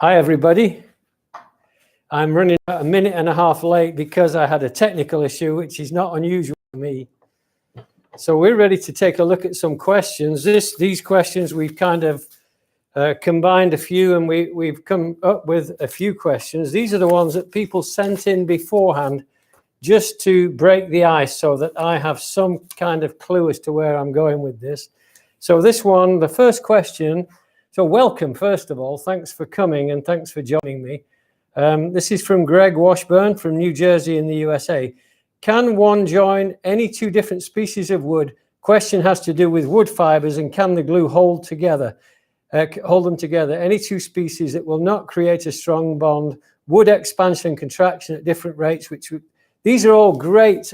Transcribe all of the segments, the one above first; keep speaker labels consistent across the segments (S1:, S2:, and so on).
S1: Hi everybody. I'm running a minute and a half late because I had a technical issue, which is not unusual for me. So we're ready to take a look at some questions. These questions, we've kind of combined a few, and we've come up with a few questions. These are the ones that people sent in beforehand just to break the ice so that I have some kind of clue as to where I'm going with this. So this one, the first question, so welcome, first of all. Thanks for coming and thanks for joining me. This is from Greg Washburn from New Jersey in the USA. Can one join any two different species of wood? Question has to do with wood fibers, and can the glue hold them together? Any two species that will not create a strong bond. Wood expansion and contraction at different rates. These are all great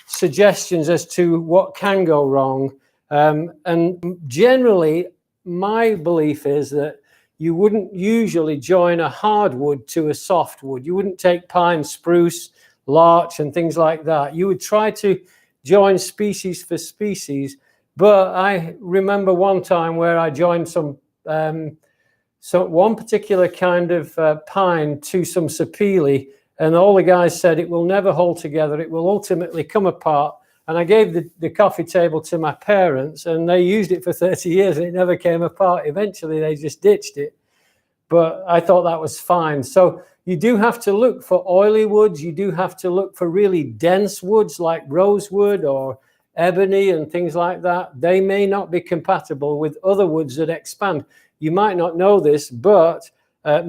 S1: suggestions as to what can go wrong. And generally, my belief is that you wouldn't usually join a hardwood to a softwood. You wouldn't take pine, spruce, larch, and things like that. You would try to join species for species. But I remember one time where I joined one particular kind of pine to some sapele, and all the guys said it will never hold together. It will ultimately come apart. And I gave the coffee table to my parents, and they used it for 30 years and it never came apart. Eventually they just ditched it, but I thought that was fine. So you do have to look for oily woods. You do have to look for really dense woods like rosewood or ebony and things like that. They may not be compatible with other woods that expand. You might not know this, but hard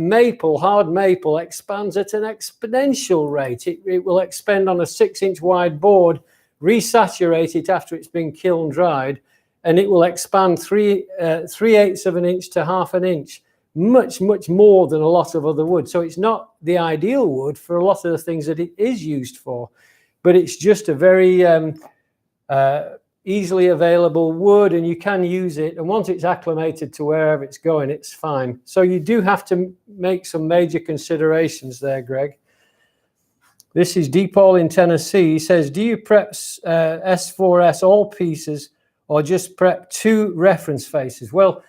S1: maple expands at an exponential rate. It will expand on a 6-inch wide board, resaturate it after it's been kiln dried, and it will expand 3/8 of an inch to 1/2 an inch, much more than a lot of other wood. So it's not the ideal wood for a lot of the things that it is used for, but it's just a very easily available wood, and you can use it, and once it's acclimated to wherever it's going, it's fine. So you do have to make some major considerations there, Greg. This is DePaul in Tennessee. He says, do you prep S4S all pieces or just prep 2 reference faces? Well,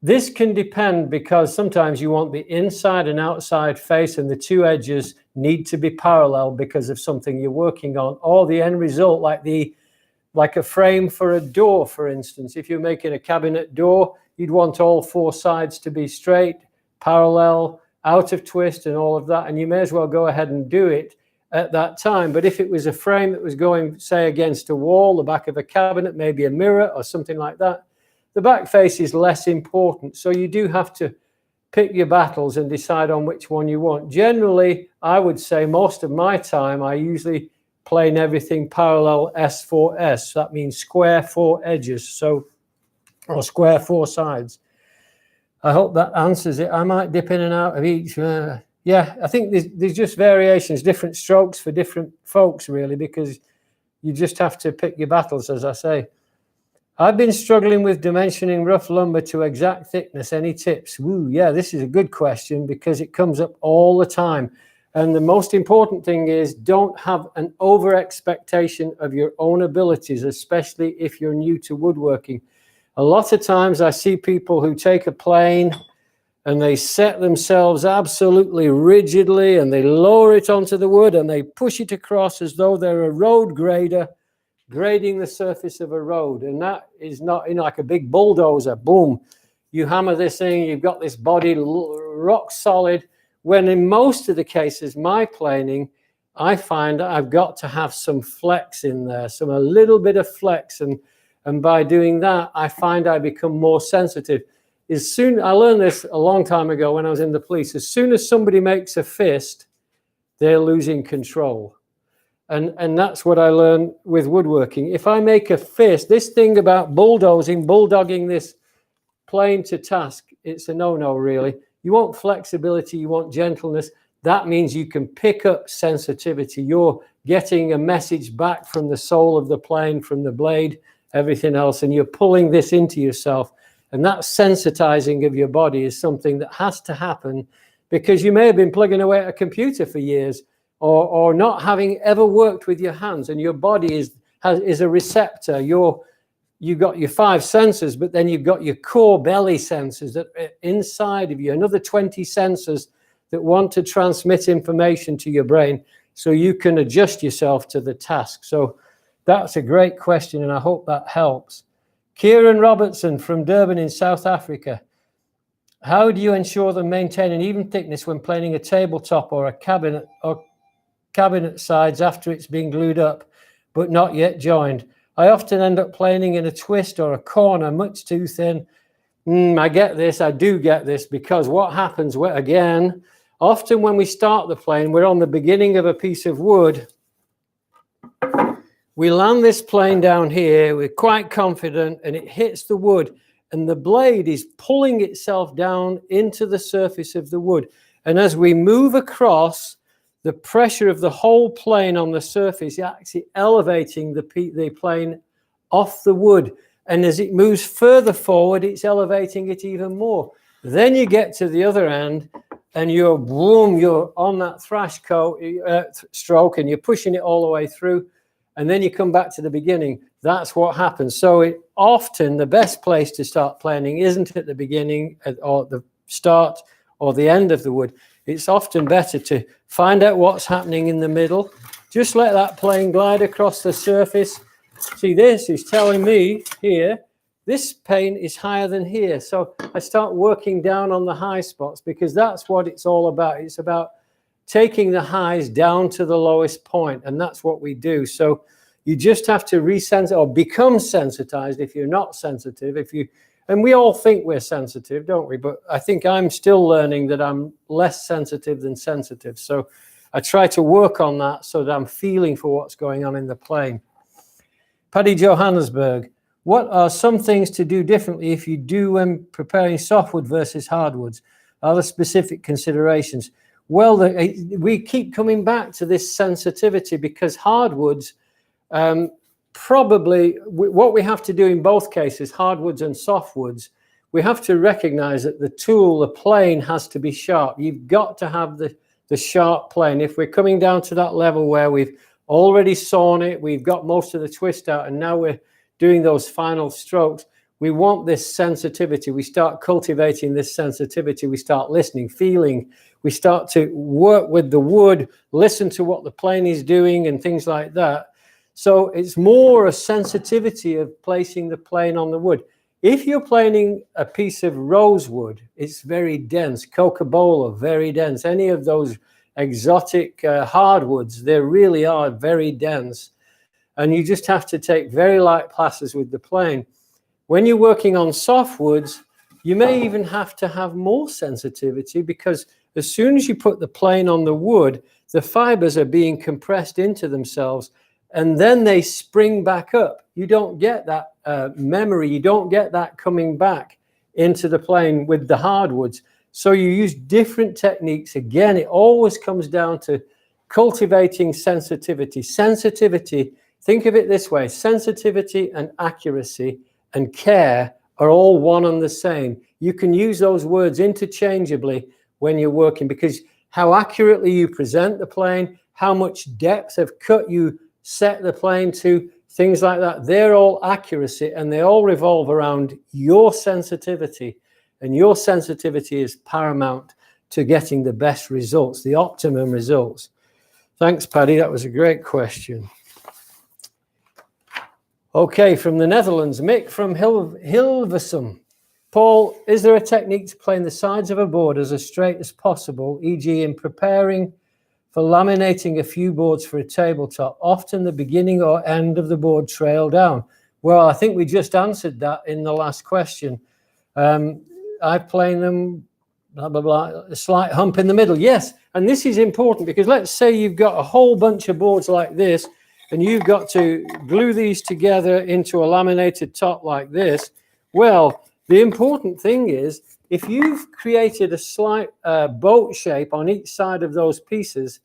S1: this can depend, because sometimes you want the inside and outside face, and the 2 edges need to be parallel because of something you're working on, or the end result, like a frame for a door, for instance. If you're making a cabinet door, you'd want all 4 sides to be straight, parallel, out of twist and all of that, and you may as well go ahead and do it at that time. But if it was a frame that was going, say, against a wall, the back of a cabinet, maybe a mirror or something like that, the back face is less important. So you do have to pick your battles and decide on which one you want. Generally, I would say most of my time, I usually plane everything parallel S4S. That means square 4 edges, or square 4 sides. I hope that answers it. I might dip in and out of each. Yeah, I think there's just variations, different strokes for different folks, really, because you just have to pick your battles, as I say. I've been struggling with dimensioning rough lumber to exact thickness. Any tips? Woo, yeah, this is a good question because it comes up all the time. And the most important thing is, don't have an over expectation of your own abilities, especially if you're new to woodworking. A lot of times I see people who take a plane and they set themselves absolutely rigidly, and they lower it onto the wood and they push it across as though they're a road grader grading the surface of a road. And that is not, like a big bulldozer. Boom, you hammer this thing, you've got this body rock solid. When in most of the cases, my planing, I find I've got to have some flex in there, a little bit of flex. And by doing that, I find I become more sensitive. I learned this a long time ago when I was in the police. As soon as somebody makes a fist, they're losing control. And that's what I learned with woodworking. If I make a fist, this thing about bulldogging this plane to task, it's a no-no, really. You want flexibility, you want gentleness. That means you can pick up sensitivity. You're getting a message back from the soul of the plane, from the blade, everything else, and you're pulling this into yourself. And that sensitizing of your body is something that has to happen, because you may have been plugging away at a computer for years, or not having ever worked with your hands, and your body is a receptor. Your you've got your 5 sensors, but then you've got your core belly sensors that are inside of you, another 20 sensors that want to transmit information to your brain so you can adjust yourself to the task. So that's a great question, and I hope that helps. Kieran Robertson from Durban in South Africa. How do you ensure and maintain an even thickness when planing a tabletop or a cabinet sides after it's been glued up but not yet joined? I often end up planing in a twist or a corner much too thin. I get this, I do get this, because what happens, again, often when we start the plane, we're on the beginning of a piece of wood. We land this plane down here, we're quite confident, and it hits the wood, and the blade is pulling itself down into the surface of the wood. And as we move across, the pressure of the whole plane on the surface is actually elevating the plane off the wood. And as it moves further forward, it's elevating it even more. Then you get to the other end, and you're on that thrash stroke, and you're pushing it all the way through. And then you come back to the beginning. That's what happens. So often the best place to start planing isn't at the beginning or the start or the end of the wood. It's often better to find out what's happening in the middle. Just let that plane glide across the surface. See, this is telling me here, this pane is higher than here. So I start working down on the high spots, because that's what it's all about. It's about taking the highs down to the lowest point, and that's what we do. So you just have to resensitize or become sensitized if you're not sensitive. And we all think we're sensitive, don't we? But I think I'm still learning that I'm less sensitive than sensitive. So I try to work on that so that I'm feeling for what's going on in the plane. Paddy Johannesburg, what are some things to do differently if you do when preparing softwood versus hardwoods? Are there specific considerations? Well, we keep coming back to this sensitivity, because hardwoods, probably what we have to do in both cases, hardwoods and softwoods, we have to recognize that the tool, the plane, has to be sharp. You've got to have the sharp plane. If we're coming down to that level where we've already sawn it, we've got most of the twist out, and now we're doing those final strokes, we want this sensitivity. We start cultivating this sensitivity. We start listening, feeling. We start to work with the wood, listen to what the plane is doing and things like that. So it's more a sensitivity of placing the plane on the wood. If you're planing a piece of rosewood, it's very dense. Cocobolo, very dense. Any of those exotic hardwoods, they really are very dense. And you just have to take very light passes with the plane. When you're working on softwoods, you may even have to have more sensitivity, because as soon as you put the plane on the wood, the fibers are being compressed into themselves, and then they spring back up. You don't get that memory. You don't get that coming back into the plane with the hardwoods. So you use different techniques. Again, it always comes down to cultivating sensitivity. Sensitivity, think of it this way, sensitivity and accuracy and care are all one and the same. You can use those words interchangeably when you're working, because how accurately you present the plane, how much depth of cut you set the plane to, things like that, they're all accuracy, and they all revolve around your sensitivity. And your sensitivity is paramount to getting the best results, the optimum results. Thanks, Paddy. That was a great question. Okay, from the Netherlands, Mick from Hilversum. Paul, is there a technique to plane the sides of a board as straight as possible, e.g. in preparing for laminating a few boards for a tabletop? Often the beginning or end of the board trail down. Well, I think we just answered that in the last question. I plane them, blah, blah, blah, a slight hump in the middle. Yes, and this is important, because let's say you've got a whole bunch of boards like this, and you've got to glue these together into a laminated top like this. Well, the important thing is, if you've created a slight boat shape on each side of those pieces,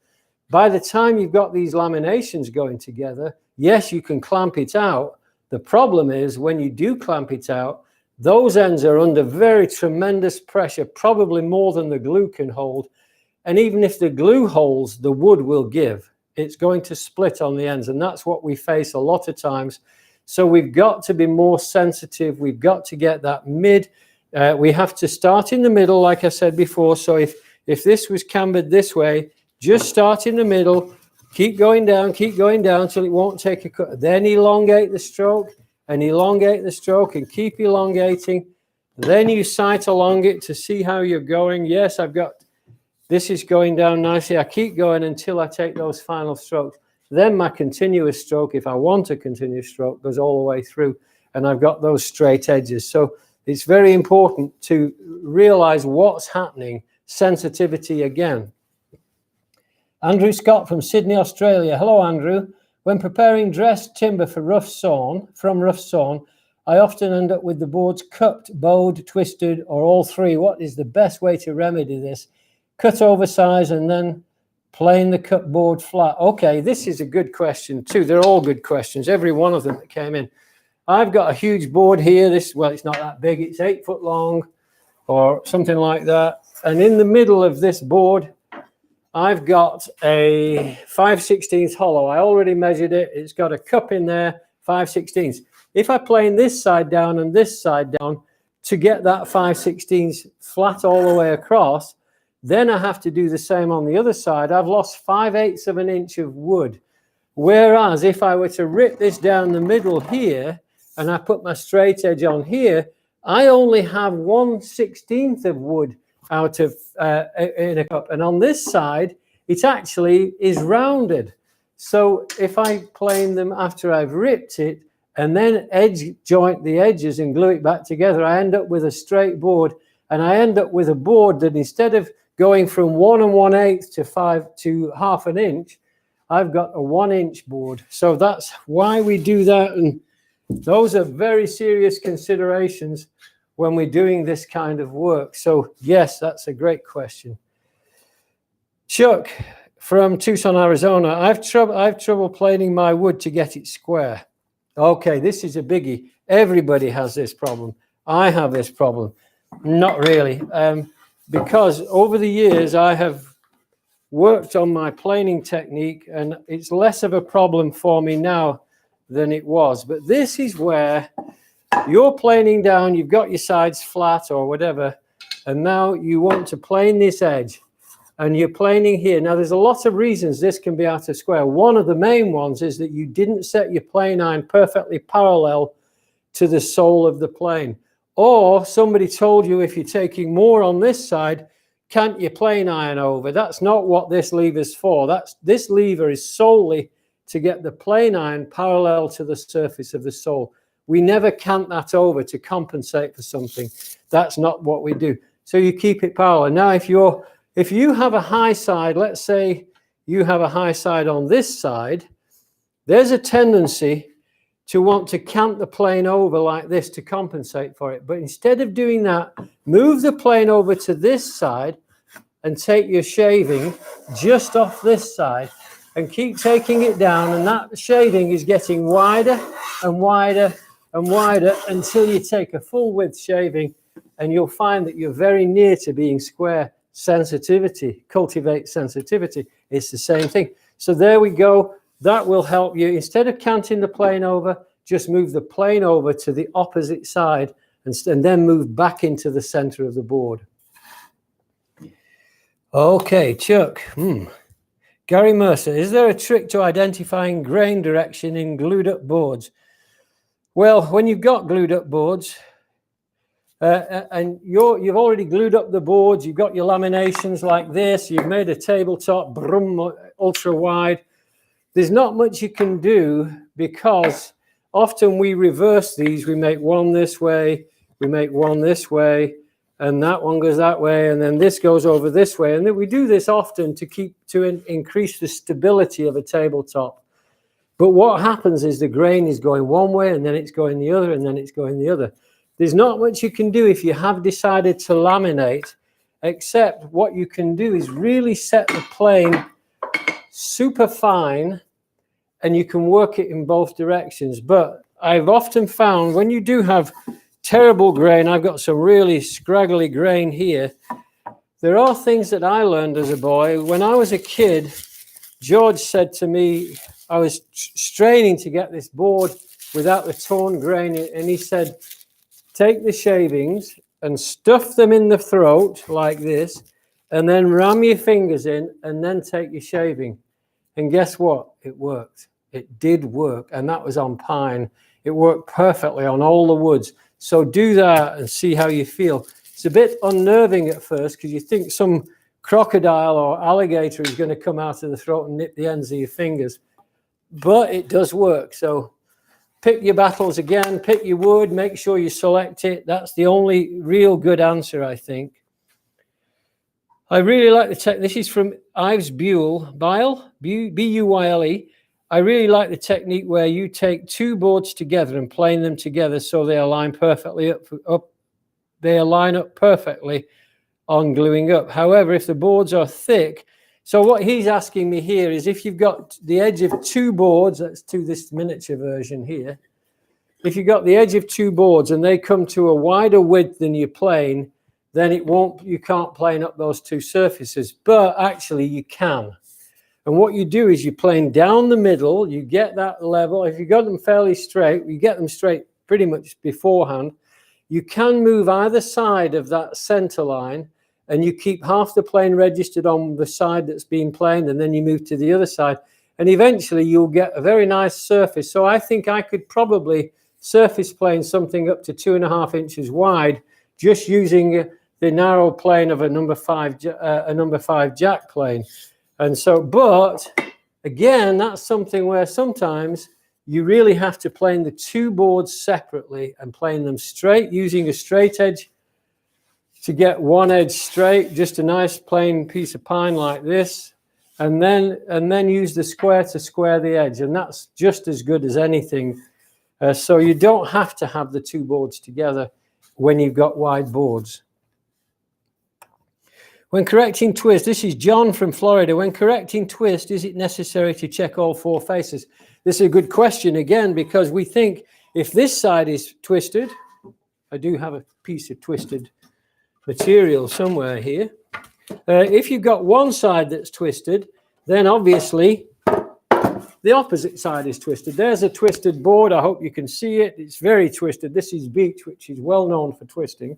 S1: by the time you've got these laminations going together, yes, you can clamp it out. The problem is, when you do clamp it out, those ends are under very tremendous pressure, probably more than the glue can hold. And even if the glue holds, the wood will give. It's going to split on the ends. And that's what we face a lot of times. So we've got to be more sensitive. We've got to get that mid. We have to start in the middle, like I said before. So if this was cambered this way, just start in the middle, keep going down till it won't take a cut. Then elongate the stroke and elongate the stroke and keep elongating. Then you sight along it to see how you're going. Yes, this is going down nicely. I keep going until I take those final strokes. Then my continuous stroke, if I want a continuous stroke, goes all the way through, and I've got those straight edges. So it's very important to realize what's happening. Sensitivity again. Andrew Scott from Sydney, Australia. Hello, Andrew. When preparing dressed timber for rough sawn, I often end up with the boards cupped, bowed, twisted, or all three. What is the best way to remedy this? Cut oversize and then plane the cut board flat. Okay, this is a good question too. They're all good questions, every one of them that came in. I've got a huge board here. Well, it's not that big. It's 8 foot long or something like that. And in the middle of this board, I've got a 5/16 hollow. I already measured it. It's got a cup in there, 5/16. If I plane this side down and this side down to get that 5/16 flat all the way across, then I have to do the same on the other side. I've lost 5/8 of an inch of wood. Whereas if I were to rip this down the middle here and I put my straight edge on here, I only have 1/16 of wood out of in a cup. And on this side, it actually is rounded. So if I plane them after I've ripped it and then edge joint the edges and glue it back together, I end up with a straight board. And I end up with a board that instead of going from 1 1/8 to 5 to 1/2 an inch, I've got a 1 inch board. So that's why we do that. And those are very serious considerations when we're doing this kind of work. So yes, that's a great question. Chuck from Tucson, Arizona. I've trouble planing my wood to get it square. Okay, this is a biggie. Everybody has this problem. I have this problem. Not really. Because over the years I have worked on my planing technique and it's less of a problem for me now than it was. But this is where you're planing down, you've got your sides flat or whatever, and now you want to plane this edge and you're planing here. Now there's a lot of reasons this can be out of square. One of the main ones is that you didn't set your plane iron perfectly parallel to the sole of the plane. Or somebody told you if you're taking more on this side, can't you plane iron over? That's not what this lever's for. This lever is solely to get the plane iron parallel to the surface of the sole. We never cant that over to compensate for something. That's not what we do. So you keep it parallel. Now, if you have a high side, let's say you have a high side on this side, there's a tendency to want to cant the plane over like this to compensate for it. But instead of doing that, move the plane over to this side and take your shaving just off this side and keep taking it down. And that shaving is getting wider and wider and wider until you take a full width shaving, and you'll find that you're very near to being square. Sensitivity, cultivate sensitivity. It's the same thing. So there we go. That will help you. Instead of canting the plane over, just move the plane over to the opposite side and then move back into the center of the board. Okay, Chuck. Gary Mercer, is there a trick to identifying grain direction in glued up boards? Well, when you've got glued up boards, and you've already glued up the boards, you've got your laminations like this, you've made a tabletop, ultra wide, there's not much you can do because often we reverse these. We make one this way, we make one this way, and that one goes that way, and then this goes over this way. And then we do this often to increase the stability of a tabletop. But what happens is the grain is going one way, and then it's going the other, and then it's going the other. There's not much you can do if you have decided to laminate, except what you can do is really set the plane super fine, and you can work it in both directions. But I've often found when you do have terrible grain, I've got some really scraggly grain here, there are things that I learned as a boy. When I was a kid, George said to me, I was straining to get this board without the torn grain. And he said, take the shavings and stuff them in the throat like this, and then ram your fingers in, and then take your shaving. And guess what? It worked. It did work, and that was on pine. It worked perfectly on all the woods. So do that and see how you feel. It's a bit unnerving at first because you think some crocodile or alligator is going to come out of the throat and nip the ends of your fingers. But it does work. So pick your battles again, pick your wood, make sure you select it. That's the only real good answer, I think. I really like the technique. This is from Ives Byle, B-U-Y-L-E. I really like the technique where you take two boards together and plane them together so they align perfectly up. They align up perfectly on gluing up. However, if the boards are thick, so what he's asking me here is if you've got the edge of two boards, let's do this miniature version here. If you've got the edge of two boards and they come to a wider width than your plane, then you can't plane up those two surfaces, but actually you can. And what you do is you plane down the middle, you get that level. If you got them fairly straight, you get them straight pretty much beforehand. You can move either side of that center line, and you keep half the plane registered on the side that's being planed, and then you move to the other side. And eventually you'll get a very nice surface. So I think I could probably surface plane something up to 2.5 inches wide, just using the narrow plane of a number 5 jack plane. And so, but again, that's something where sometimes you really have to plane the two boards separately and plane them straight using a straight edge to get one edge straight, just a nice plain piece of pine like this, and then use the square to square the edge, and that's just as good as anything. So you don't have to have the two boards together when you've got wide boards. When correcting twist, this is John from Florida. When correcting twist, is it necessary to check all four faces? This is a good question again, because we think if this side is twisted, I do have a piece of twisted material somewhere here. If you've got one side that's twisted, then obviously the opposite side is twisted. There's a twisted board. I hope you can see it. It's very twisted. This is beech, which is well known for twisting.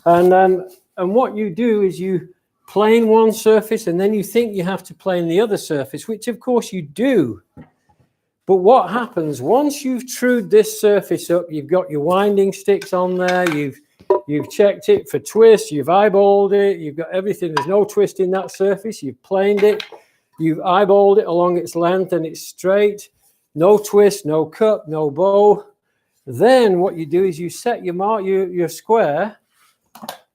S1: And what you do is you plane one surface, and then you think you have to plane the other surface, which of course you do. But what happens once you've trued this surface up, you've got your winding sticks on there, you've checked it for twist, you've eyeballed it, you've got everything, there's no twist in that surface, you've planed it, you've eyeballed it along its length and it's straight, no twist, no cut, no bow. Then what you do is you set your square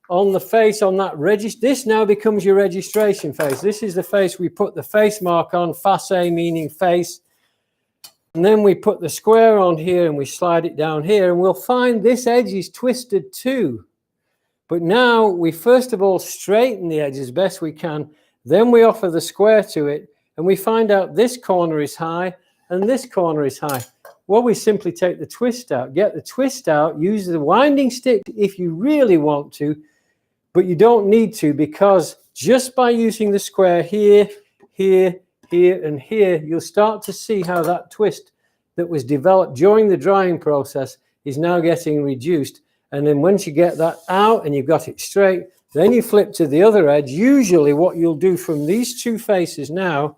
S1: on the face on that register. This now becomes your registration face. This is the face we put the face mark on, face meaning face. And then we put the square on here and we slide it down here, and we'll find this edge is twisted too. But now we first of all straighten the edge as best we can, then we offer the square to it, and we find out this corner is high and this corner is high. Well, we simply take the twist out, get the twist out, use the winding stick if you really want to, but you don't need to, because just by using the square here, here, here, and here, you'll start to see how that twist that was developed during the drying process is now getting reduced. And then once you get that out and you've got it straight, then you flip to the other edge. Usually what you'll do from these two faces now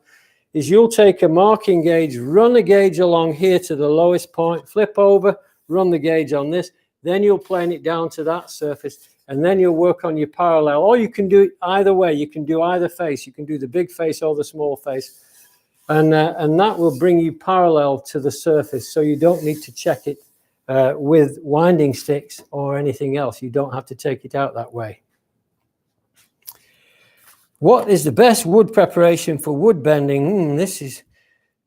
S1: is you'll take a marking gauge, run a gauge along here to the lowest point, flip over, run the gauge on this, then you'll plane it down to that surface, and then you'll work on your parallel. Or you can do it either way. You can do either face. You can do the big face or the small face. And that will bring you parallel to the surface. So you don't need to check it with winding sticks or anything else. You don't have to take it out that way. What is the best wood preparation for wood bending? This is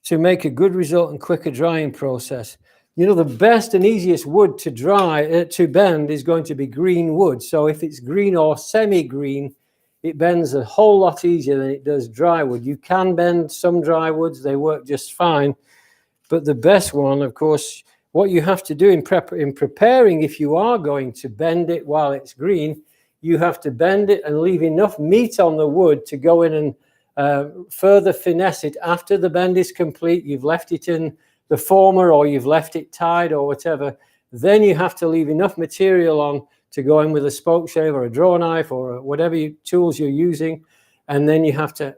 S1: to make a good result and quicker drying process. You know, the best and easiest wood to to bend is going to be green wood. So if it's green or semi-green, it bends a whole lot easier than it does dry wood. You can bend some dry woods, they work just fine. But the best one, of course, what you have to do in preparing, if you are going to bend it while it's green, you have to bend it and leave enough meat on the wood to go in and further finesse it. After the bend is complete, you've left it in the former, or you've left it tied or whatever, then you have to leave enough material on to go in with a spoke shave or a draw knife or whatever tools you're using. And then you have to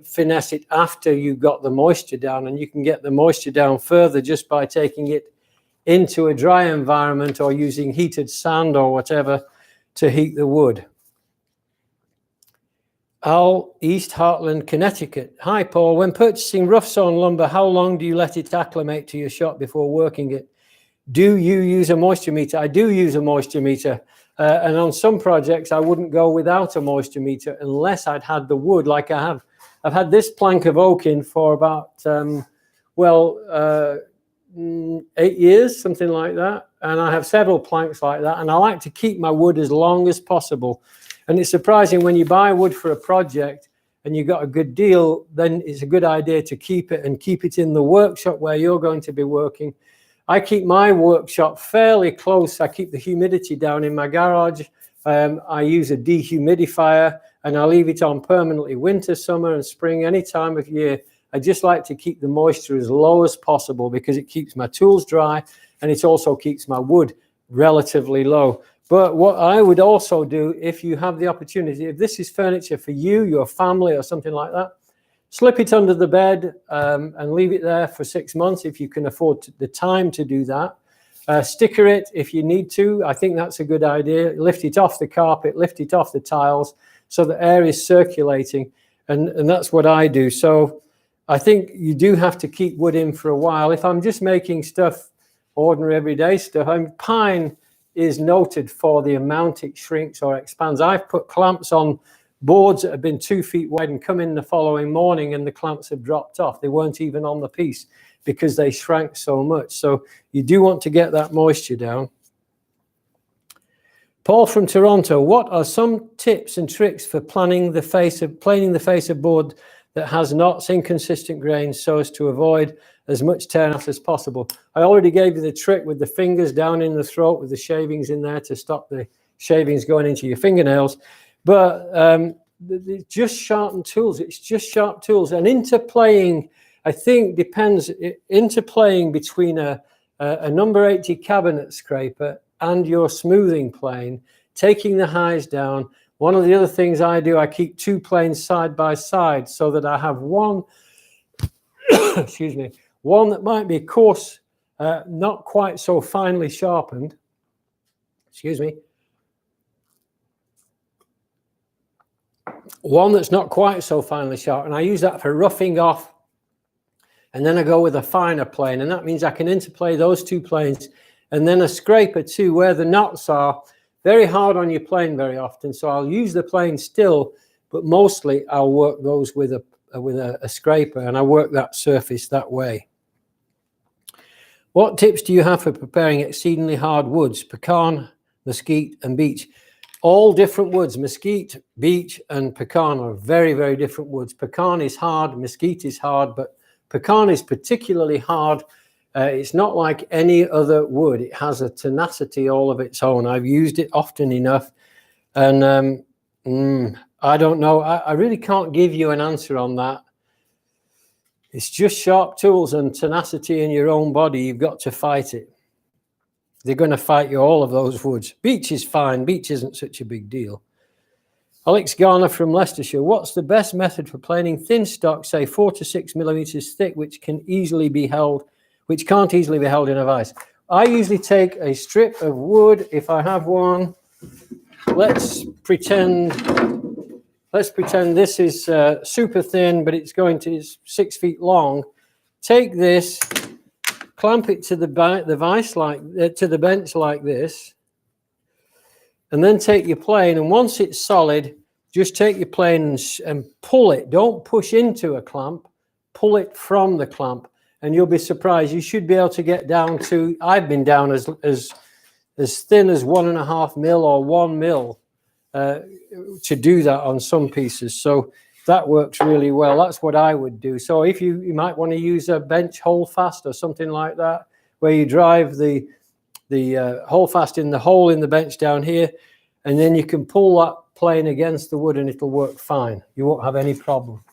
S1: finesse it after you've got the moisture down. And you can get the moisture down further just by taking it into a dry environment or using heated sand or whatever to heat the wood. Al, East Hartland, Connecticut. Hi, Paul. When purchasing rough sawn lumber, how long do you let it acclimate to your shop before working it? Do you use a moisture meter? I do use a moisture meter. And on some projects, I wouldn't go without a moisture meter unless I'd had the wood like I have. I've had this plank of oak in for about, 8 years, something like that. And I have several planks like that. And I like to keep my wood as long as possible. And it's surprising when you buy wood for a project and you got a good deal, then it's a good idea to keep it and keep it in the workshop where you're going to be working. I keep my workshop fairly close. I keep the humidity down in my garage. I use a dehumidifier and I leave it on permanently winter, summer and spring, any time of year. I just like to keep the moisture as low as possible because it keeps my tools dry and it also keeps my wood relatively low. But what I would also do, if you have the opportunity, if this is furniture for you, your family or something like that, slip it under the bed and leave it there for 6 months if you can afford the time to do that. Sticker it if you need to. I think that's a good idea. Lift it off the carpet, lift it off the tiles so the air is circulating. And that's what I do. So I think you do have to keep wood in for a while. If I'm just making stuff, ordinary everyday stuff, pine is noted for the amount it shrinks or expands. I've put clamps on boards that have been 2 feet wide and come in the following morning and the clamps have dropped off. They weren't even on the piece because they shrank so much. So you do want to get that moisture down. Paul from Toronto, what are some tips and tricks for planing the face of board that has knots, inconsistent grains, so as to avoid as much tear off as possible? I already gave you the trick with the fingers down in the throat with the shavings in there to stop the shavings going into your fingernails. But it's just sharpened tools. It's just sharp tools. And interplaying, I think, depends. Interplaying between a number 80 cabinet scraper and your smoothing plane, taking the highs down. One of the other things I do, I keep 2 planes side by side so that I have one, excuse me, one that might be coarse, not quite so finely sharpened. Excuse me. One that's not quite so finely sharp, and I use that for roughing off, and then I go with a finer plane, and that means I can interplay those 2 planes, and then a scraper too, where the knots are very hard on your plane very often, so I'll use the plane still, but mostly I'll work those with a scraper, and I work that surface that way. What tips do you have for preparing exceedingly hard woods? Pecan, mesquite, and beech. All different woods. Mesquite, beech, and pecan are very, very different woods. Pecan is hard, mesquite is hard, but pecan is particularly hard. It's not like any other wood. It has a tenacity all of its own. I've used it often enough, and I don't know. I really can't give you an answer on that. It's just sharp tools and tenacity in your own body. You've got to fight it. They're going to fight you, all of those woods. Beech is fine. Beech isn't such a big deal. Alex Garner from Leicestershire. What's the best method for planing thin stock, say 4 to 6 millimeters thick, which can't easily be held in a vise? I usually take a strip of wood, if I have one. Let's pretend this is super thin, but it's 6 feet long. Take this, clamp it to the vise to the bench like this, and then take your plane. And once it's solid, just take your plane and pull it. Don't push into a clamp. Pull it from the clamp, and you'll be surprised. You should be able to get down to. I've been down as thin as 1.5 mil or 1 mil. To do that on some pieces, so that works really well. That's what I would do. So if you might want to use a bench holdfast or something like that, where you drive the holdfast in the hole in the bench down here, and then you can pull that plane against the wood and it'll work fine. You won't have any problem.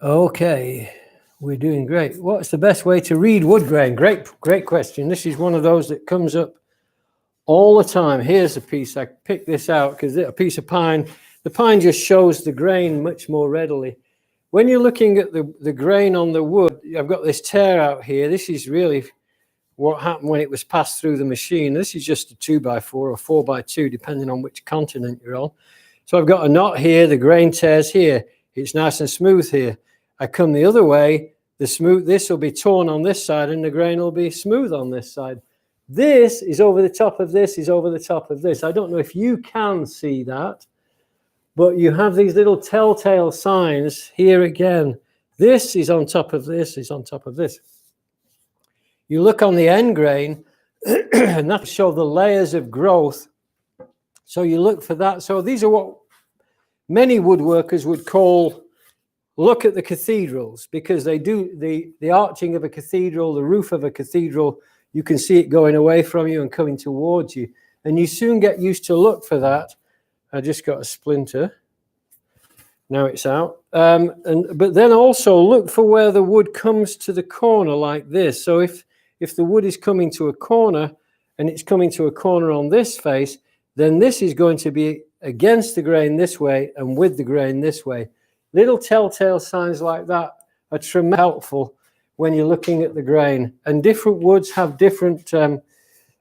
S1: Okay, We're doing great. What's the best way to read wood grain? Great question. This is one of those that comes up all the time. Here's a piece. I picked this out because a piece of pine. The pine just shows the grain much more readily. When you're looking at the grain on the wood, I've got this tear out here. This is really what happened when it was passed through the machine. This is just a 2x4 or 4x2, depending on which continent you're on. So I've got a knot here. The grain tears here. It's nice and smooth here. I come the other way, this will be torn on this side and the grain will be smooth on this side. This is over the top of this, is over the top of this. I don't know if you can see that, but you have these little telltale signs here again. This is on top of this, is on top of this. You look on the end grain and that shows the layers of growth. So you look for that. So these are what many woodworkers would call look at the cathedrals, because they do the arching of a cathedral, the roof of a cathedral, you can see it going away from you and coming towards you. And you soon get used to look for that. I just got a splinter. Now it's out. But then also look for where the wood comes to the corner like this. So if the wood is coming to a corner and it's coming to a corner on this face, then this is going to be against the grain this way and with the grain this way. Little telltale signs like that are tremendously helpful when you're looking at the grain. And different woods have different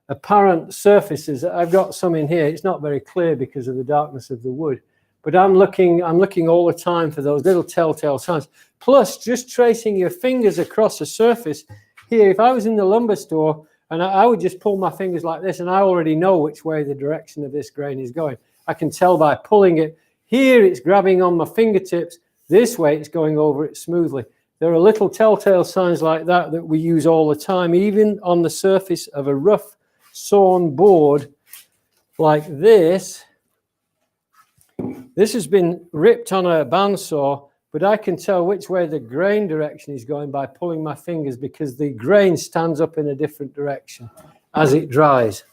S1: apparent surfaces. I've got some in here. It's not very clear because of the darkness of the wood. But I'm looking all the time for those little telltale signs. Plus, just tracing your fingers across the surface. Here, if I was in the lumber store, and I would just pull my fingers like this, and I already know which way the direction of this grain is going. I can tell by pulling it. Here, it's grabbing on my fingertips. This way, it's going over it smoothly. There are little telltale signs like that that we use all the time, even on the surface of a rough sawn board like this. This has been ripped on a bandsaw, but I can tell which way the grain direction is going by pulling my fingers, because the grain stands up in a different direction as it dries.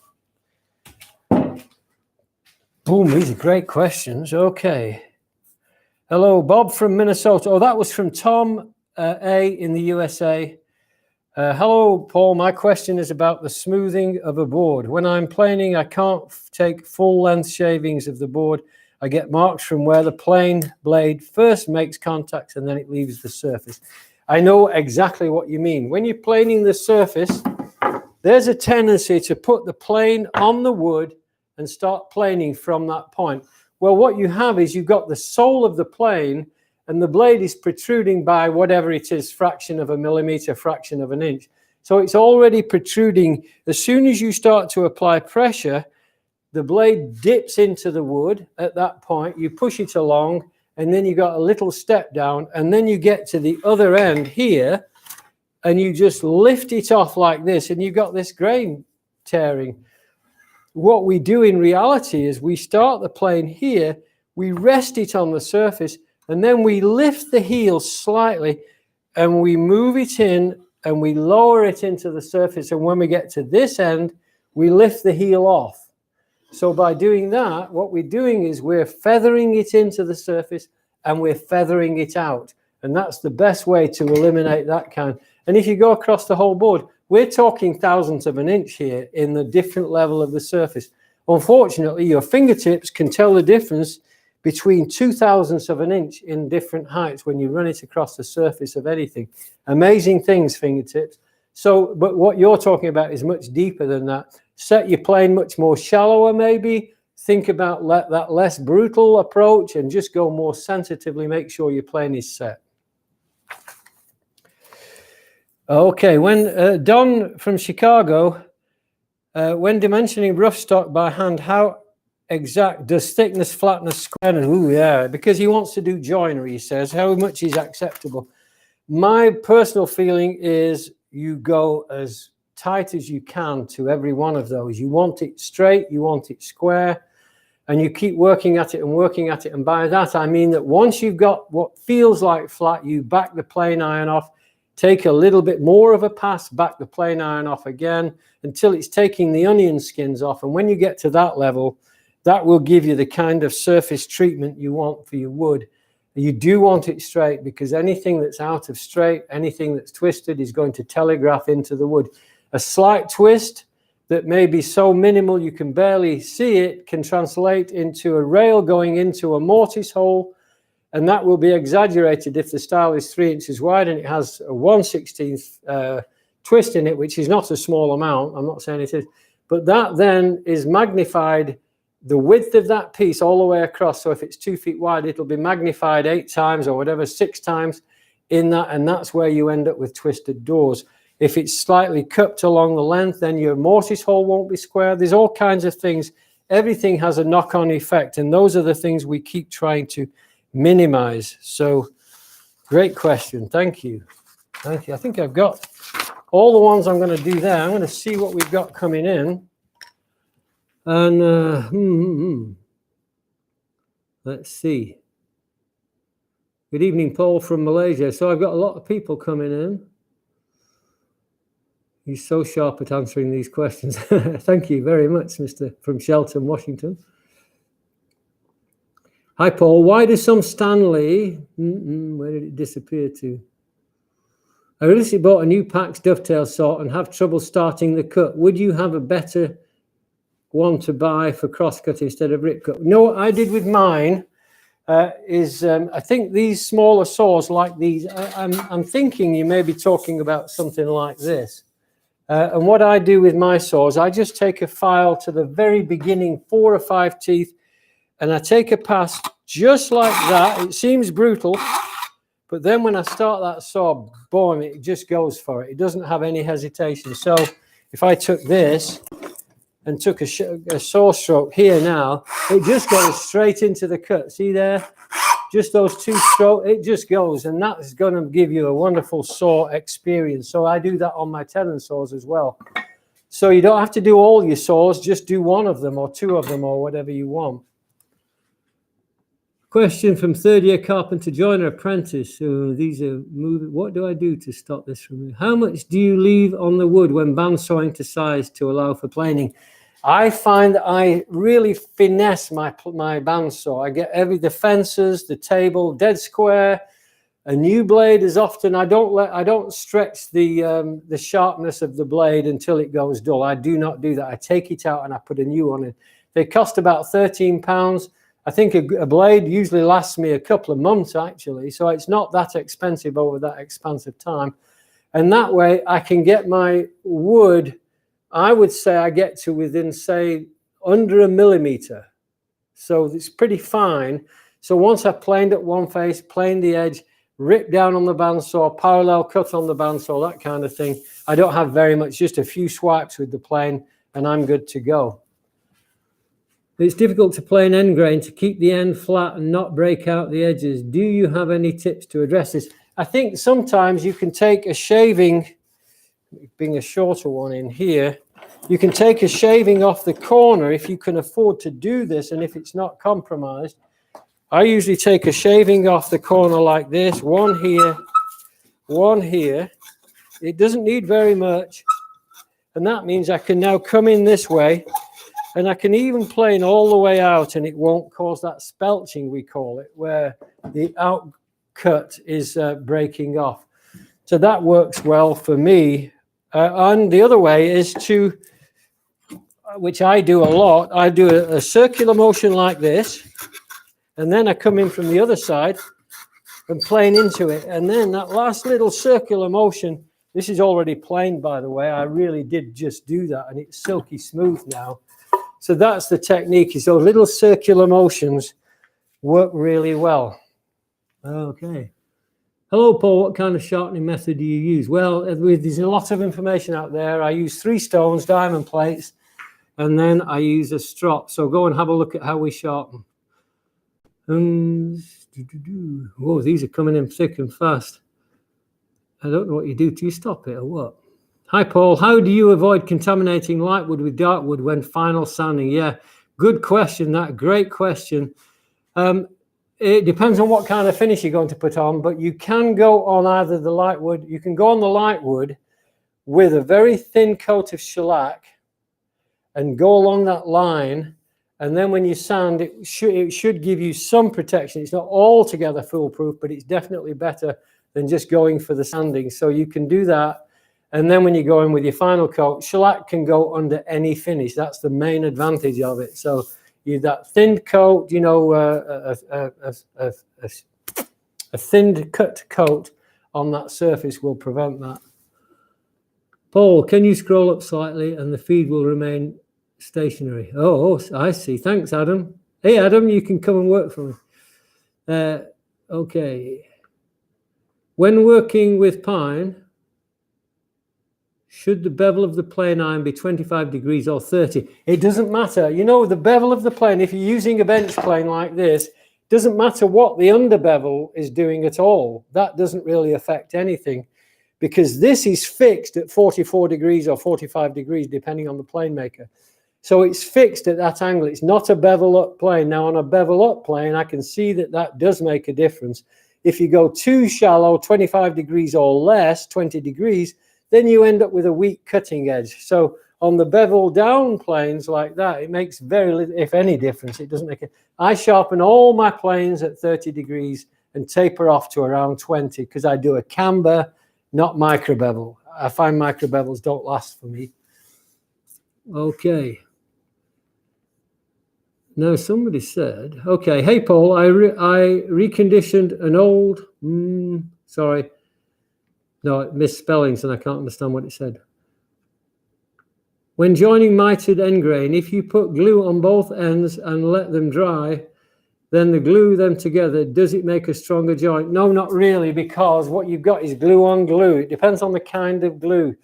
S1: Boom, these are great questions. Okay. Hello, Bob from Minnesota. Oh, that was from Tom A in the USA. Hello, Paul. My question is about the smoothing of a board. When I'm planing, I can't take full length shavings of the board. I get marks from where the plane blade first makes contact and then it leaves the surface. I know exactly what you mean. When you're planing the surface, there's a tendency to put the plane on the wood and start planing from that point. Well, what you have is you've got the sole of the plane and the blade is protruding by whatever it is, fraction of a millimeter, fraction of an inch. So it's already protruding. As soon as you start to apply pressure, the blade dips into the wood at that point. You push it along and then you got a little step down and then you get to the other end here and you just lift it off like this and you've got this grain tearing. What we do in reality is we start the plane here, we rest it on the surface, and then we lift the heel slightly and we move it in and we lower it into the surface. And when we get to this end, we lift the heel off. So by doing that, what we're doing is we're feathering it into the surface and we're feathering it out. And that's the best way to eliminate that kind. And if you go across the whole board, we're talking thousandths of an inch here in the different level of the surface. Unfortunately, your fingertips can tell the difference between 0.02 of an inch in different heights when you run it across the surface of anything. Amazing things, fingertips. So, but what you're talking about is much deeper than that. Set your plane much more shallower, maybe. Think about that less brutal approach and just go more sensitively. Make sure your plane is set. Okay, when Don from Chicago, when dimensioning rough stock by hand, how exact does thickness, flatness, squareness? Ooh, yeah, because he wants to do joinery, he says. How much is acceptable? My personal feeling is you go as tight as you can to every one of those. You want it straight, you want it square, and you keep working at it and working at it. And by that, I mean that once you've got what feels like flat, you back the plane iron off, take a little bit more of a pass, back the plane iron off again until it's taking the onion skins off. And when you get to that level, that will give you the kind of surface treatment you want for your wood. You do want it straight, because anything that's out of straight, anything that's twisted is going to telegraph into the wood. A slight twist that may be so minimal you can barely see it can translate into a rail going into a mortise hole, and that will be exaggerated if the stile is 3 inches wide and it has a 1/16 twist in it, which is not a small amount. I'm not saying it is, but that then is magnified, the width of that piece all the way across. So if it's 2 feet wide, it'll be magnified 8 times or whatever, 6 times in that, and that's where you end up with twisted doors. If it's slightly cupped along the length, then your mortise hole won't be square. There's all kinds of things. Everything has a knock-on effect, and those are the things we keep trying to minimize. So great question. Thank you. Thank you. I think I've got all the ones I'm going to do there. I'm going to see what we've got coming in. And let's see. Good evening, Paul from Malaysia. So I've got a lot of people coming in. He's so sharp at answering these questions. Thank you very much, Mr. from Shelton, Washington. Hi, Paul. Why do some Stanley... where did it disappear to? I recently bought a new Pax dovetail saw and have trouble starting the cut. Would you have a better one to buy for crosscut instead of rip cut? No, what I did with mine I think these smaller saws like these, I'm thinking you may be talking about something like this. And what I do with my saws, I just take a file to the very beginning, 4 or 5 teeth, and I take a pass just like that. It seems brutal, but then when I start that saw, boom, it just goes for it. It doesn't have any hesitation. So if I took this and took a saw stroke here now, it just goes straight into the cut. See there? Just those 2 strokes, it just goes, and that's going to give you a wonderful saw experience. So I do that on my tenon saws as well. So you don't have to do all your saws, just do 1 of them or 2 of them or whatever you want. Question from third-year carpenter joiner apprentice. So these are moving. What do I do to stop this from? How much do you leave on the wood when bandsawing to size to allow for planing? I find that I really finesse my bandsaw. I get the fences, the table dead square. A new blade is often, I don't stretch the sharpness of the blade until it goes dull. I do not do that. I take it out and I put a new one in. They cost about £13. I think a blade usually lasts me a couple of months actually, so it's not that expensive over that expansive time. And that way I can get my wood, I would say I get to within, say, under 1 millimeter. So it's pretty fine. So once I've planed at one face, planed the edge, ripped down on the bandsaw, parallel cut on the bandsaw, that kind of thing, I don't have very much, just a few swipes with the plane, and I'm good to go. It's difficult to plane end grain to keep the end flat and not break out the edges. Do you have any tips to address this? I think sometimes you can take a shaving, being a shorter one in here, you can take a shaving off the corner if you can afford to do this and if it's not compromised. I usually take a shaving off the corner like this, 1 here, 1 here. It doesn't need very much, and that means I can now come in this way, and I can even plane all the way out and it won't cause that spelching, we call it, where the outcut is breaking off. So that works well for me. And the other way is to, which I do a lot, I do a circular motion like this, and then I come in from the other side and plane into it. And then that last little circular motion, this is already planed, by the way. I really did just do that, and it's silky smooth now. So that's the technique. So little circular motions work really well. Okay. Hello, Paul. What kind of sharpening method do you use? Well, there's a lot of information out there. I use 3 stones, diamond plates, and then I use a strop. So go and have a look at how we sharpen. Whoa, these are coming in thick and fast. I don't know what you do. Do you stop it or what? Hi, Paul. How do you avoid contaminating light wood with dark wood when final sanding? Yeah, good question. That great question. It depends on what kind of finish you're going to put on, but you can go on either the light wood. You can go on the light wood with a very thin coat of shellac and go along that line And then when you sand, it should give you some protection. It's not altogether foolproof, but it's definitely better than just going for the sanding. So you can do that. And then when you go in with your final coat, shellac can go under any finish. That's the main advantage of it. So that thinned coat, you know, a thinned cut coat on that surface will prevent that. Paul, can you scroll up slightly and the feed will remain stationary? Oh, I see. Thanks, Adam. Hey, Adam, you can come and work for me. Okay. When working with pine, should the bevel of the plane iron be 25 degrees or 30? It doesn't matter. You know, the bevel of the plane, if you're using a bench plane like this, doesn't matter what the under bevel is doing at all. That doesn't really affect anything because this is fixed at 44 degrees or 45 degrees, depending on the plane maker. So it's fixed at that angle. It's not a bevel up plane. Now on a bevel up plane, I can see that that does make a difference. If you go too shallow, 25 degrees or less, 20 degrees, then you end up with a weak cutting edge. So on the bevel down planes like that, it makes very little, if any, difference. It doesn't make it. I sharpen all my planes at 30 degrees and taper off to around 20 because I do a camber, not micro bevel. I find micro bevels don't last for me. Okay. Now somebody said, okay, hey Paul, I reconditioned an old, sorry, no, misspellings and I can't understand what it said. When joining mitered end grain, if you put glue on both ends and let them dry, then glue them together, does it make a stronger joint? No, not really, because what you've got is glue on glue. It depends on the kind of glue.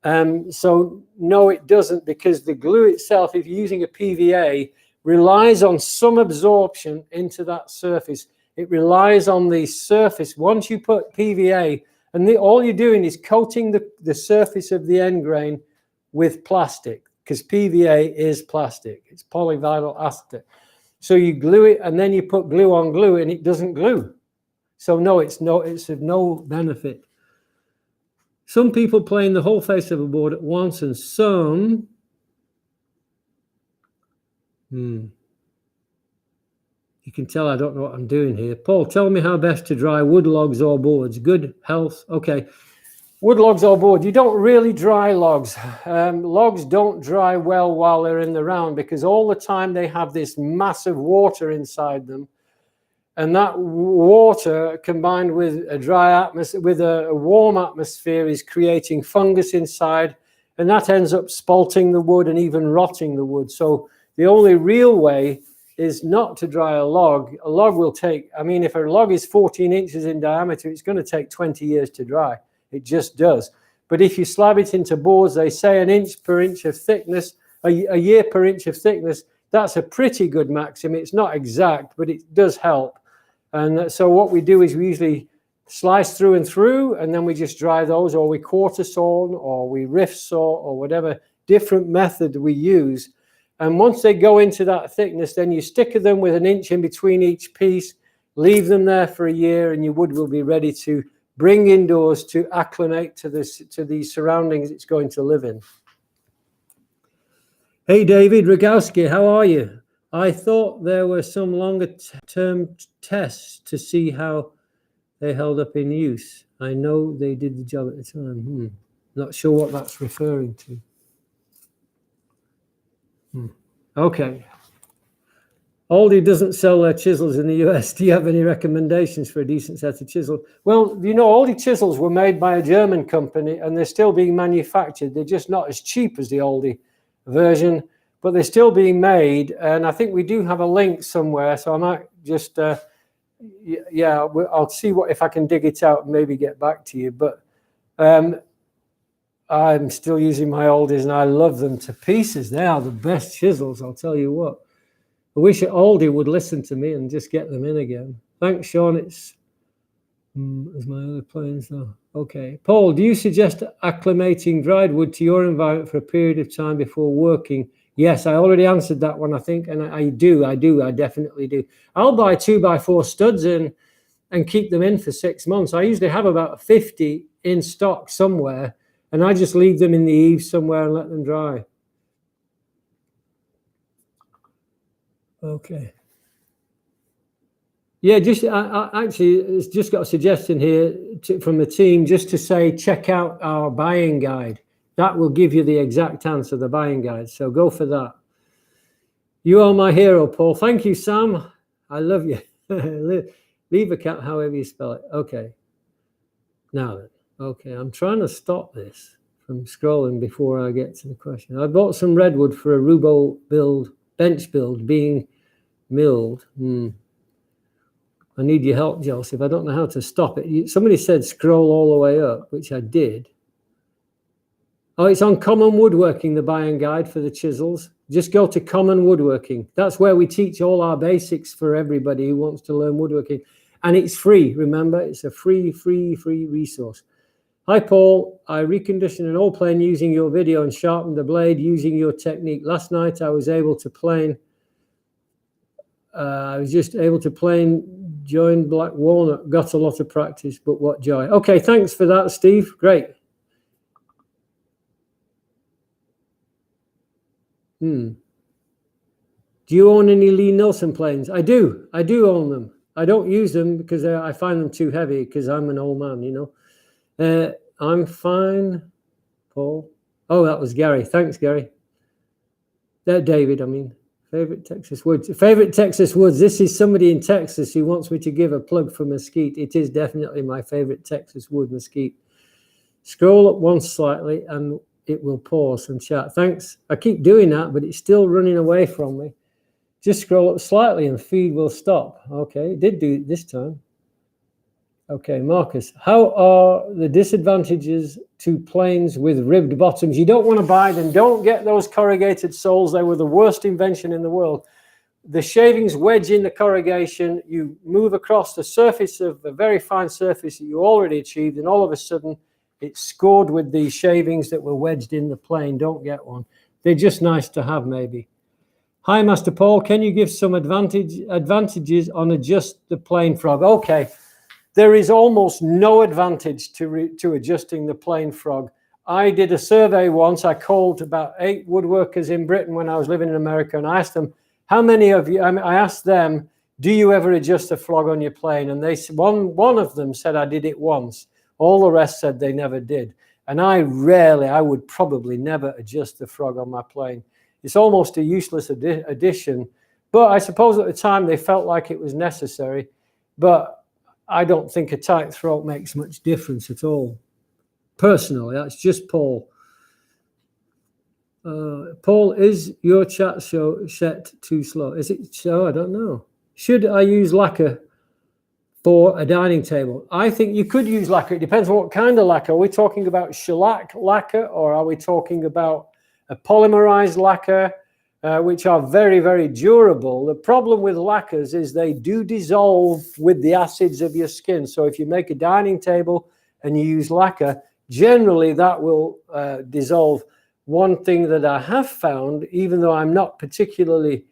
S1: So no, it doesn't, because the glue itself, if you're using a PVA, relies on some absorption into that surface. It relies on the surface. Once you put PVA, and all you're doing is coating the surface of the end grain with plastic, because PVA is plastic. It's polyvinyl acetate. So you glue it, and then you put glue on glue, and it doesn't glue. So no, it's of no benefit. Some people plane the whole face of a board at once, and some you can tell I don't know what I'm doing here. Paul, tell me how best to dry wood logs or boards. Good health. Okay. Wood logs or board. You don't really dry logs. Logs don't dry well while they're in the round because all the time they have this massive water inside them. And that water combined with a dry atmosphere, with a warm atmosphere, is creating fungus inside. And that ends up spalting the wood and even rotting the wood. So the only real way is not to dry a log. A log will take, I mean, if a log is 14 inches in diameter, it's going to take 20 years to dry. It just does. But if you slab it into boards, they say an inch per inch of thickness, a year per inch of thickness, that's a pretty good maximum. It's not exact, but it does help. And so what we do is we usually slice through and through, and then we just dry those, or we quarter saw, or we rift saw, or whatever different method we use. And once they go into that thickness, then you stick them with an inch in between each piece, leave them there for a year, and your wood will be ready to bring indoors to acclimate to the surroundings it's going to live in. Hey, David Rogowski, how are you? I thought there were some longer-term tests to see how they held up in use. I know they did the job at the time. Not sure what that's referring to. Okay. Aldi doesn't sell their chisels in the US. Do you have any recommendations for a decent set of chisels? Well, you know, Aldi chisels were made by a German company and they're still being manufactured. They're just not as cheap as the Aldi version, but they're still being made. And I think we do have a link somewhere. So I might just, yeah, I'll see if I can dig it out and maybe get back to you. But I'm still using my Aldis and I love them to pieces. They are the best chisels, I'll tell you what. I wish Aldi would listen to me and just get them in again. Thanks, Sean. It's as my other plans now. Okay. Paul, do you suggest acclimating dried wood to your environment for a period of time before working? Yes, I already answered that one, I think, and I definitely do. I'll buy 2x4 studs in and keep them in for 6 months. I usually have about 50 in stock somewhere, and I just leave them in the eaves somewhere and let them dry. Okay. Yeah, just actually, it's just got a suggestion here from the team just to say, check out our buying guide. That will give you the exact answer, the buying guide. So go for that. You are my hero, Paul. Thank you, Sam. I love you. Leave a cat, however you spell it. Okay. Now then. Okay, I'm trying to stop this from scrolling before I get to the question. I bought some redwood for a Rubo build, bench build being milled. I need your help, Joseph. I don't know how to stop it. Somebody said scroll all the way up, which I did. Oh, it's on Common Woodworking, the buying guide for the chisels. Just go to Common Woodworking. That's where we teach all our basics for everybody who wants to learn woodworking. And it's free, remember? It's a free resource. Hi, Paul. I reconditioned an old plane using your video and sharpened the blade using your technique. Last night, I was able to plane. I was just able to plane join black walnut. Got a lot of practice, but what joy. Okay, thanks for that, Steve. Great. Do you own any Lee Nelson planes? I do. I do own them. I don't use them because I find them too heavy because I'm an old man, you know. I'm fine, Paul. Oh, that was Gary. Thanks, Gary. David, I mean. Favorite Texas woods. Favorite Texas woods. This is somebody in Texas who wants me to give a plug for mesquite. It is definitely my favorite Texas wood, mesquite. Scroll up once slightly and it will pause and chat. Thanks. I keep doing that, but it's still running away from me. Just scroll up slightly and feed will stop. Okay, it did do it this time. Okay, Marcus, how are the disadvantages to planes with ribbed bottoms? You don't want to buy them. Don't get those corrugated soles. They were the worst invention in the world. The shavings wedge in the corrugation. You move across the surface of a very fine surface that you already achieved, and all of a sudden it's scored with the shavings that were wedged in the plane. Don't get one. They're just nice to have, maybe. Hi, Master Paul. Can you give some advantages on adjust the plane frog? Okay. There is almost no advantage to adjusting the plane frog. I did a survey once. I called about 8 woodworkers in Britain when I was living in America, and I asked them, how many of you, I asked them, do you ever adjust the frog on your plane? And they one of them said I did it once. All the rest said they never did. And I would probably never adjust the frog on my plane. It's almost a useless addition. But I suppose at the time they felt like it was necessary. But I don't think a tight throat makes much difference at all. Personally, that's just Paul. Paul, is your chat show set too slow? Is it so? I don't know. Should I use lacquer for a dining table? I think you could use lacquer. It depends on what kind of lacquer. Are we talking about shellac lacquer, or are we talking about a polymerized lacquer, which are very, very durable? The problem with lacquers is they do dissolve with the acids of your skin. So if you make a dining table and you use lacquer, generally that will dissolve. One thing that I have found, even though I'm not particularly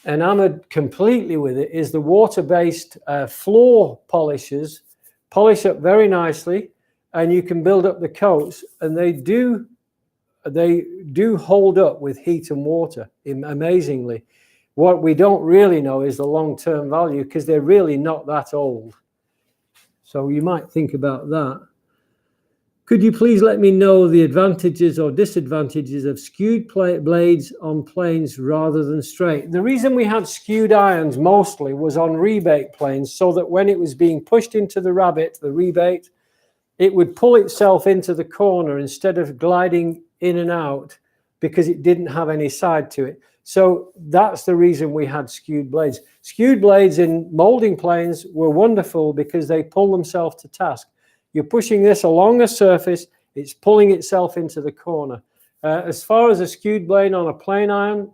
S1: enamored completely with it, is the water-based floor polishers polish up very nicely, and you can build up the coats, and they do hold up with heat and water amazingly. What we don't really know is the long-term value, because they're really not that old. So you might think about that. Could you please let me know the advantages or disadvantages of skewed blades on planes rather than straight? The reason we had skewed irons mostly was on rebate planes, so that when it was being pushed into the rebate, it would pull itself into the corner instead of gliding in and out, because it didn't have any side to it. So that's the reason we had skewed blades. Skewed blades in molding planes were wonderful because they pull themselves to task. You're pushing this along a surface, it's pulling itself into the corner. As far as a skewed blade on a plane iron,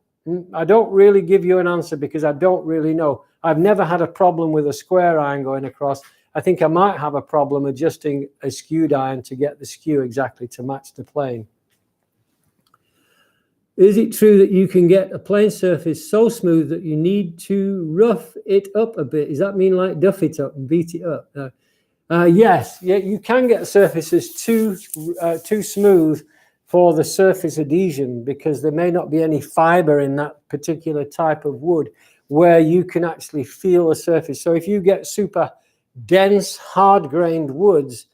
S1: I don't really give you an answer because I don't really know. I've never had a problem with a square iron going across. I think I might have a problem adjusting a skewed iron to get the skew exactly to match the plane. Is it true that you can get a plane surface so smooth that you need to rough it up a bit? Does that mean like duff it up and beat it up? Yes, yeah, you can get surfaces too smooth for the surface adhesion because there may not be any fiber in that particular type of wood. where you can actually feel the surface. So if you get super dense, hard-grained woods,